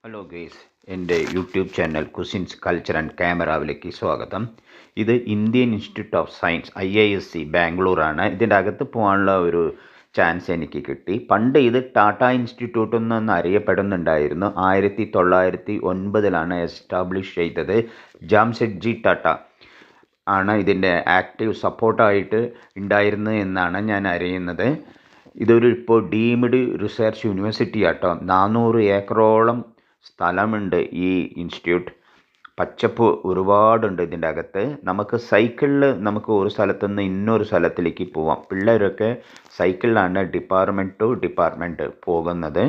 Hello guys, എൻ്റെ YouTube channel cousins culture and ക്യാമറാവിലേക്ക് സ്വാഗതം. ഇത് Indian institute of science IISc ബാംഗ്ലൂരാണ്. ഇതിൻ്റെ അകത്ത് പോകാനുള്ള ഒരു ചാൻസ് എനിക്ക് കിട്ടി. പണ്ട് ഇത് ടാറ്റ ഇൻസ്റ്റിറ്റ്യൂട്ട് എന്നൊന്ന് അറിയപ്പെടുന്നുണ്ടായിരുന്നു. 1909 എസ്റ്റാബ്ലിഷ് ചെയ്തത് ജാംഷെഡ്ജി ടാറ്റ ആണ് ഇതിൻ്റെ ആക്റ്റീവ് സപ്പോർട്ടായിട്ട് ഉണ്ടായിരുന്നത് എന്നാണ് ഞാൻ അറിയുന്നത്. ഇതൊരു ഇപ്പോൾ ഡീംഡ് റിസർച്ച് യൂണിവേഴ്സിറ്റി ആട്ടോ. 400 ഏക്കറോളം സ്ഥലമുണ്ട് ഈ ഇൻസ്റ്റിറ്റ്യൂട്ട്. പച്ചപ്പ് ഒരുപാടുണ്ട് ഇതിൻ്റെ അകത്ത്. നമുക്ക് സൈക്കിളിൽ നമുക്ക് ഒരു സ്ഥലത്തുനിന്ന് ഇന്നൊരു സ്ഥലത്തിലേക്ക് പോവാം. പിള്ളേരൊക്കെ സൈക്കിളിലാണ് ഡിപ്പാർട്ട്മെൻറ്റ് ടു ഡിപ്പാർട്ട്മെൻറ്റ് പോകുന്നത്.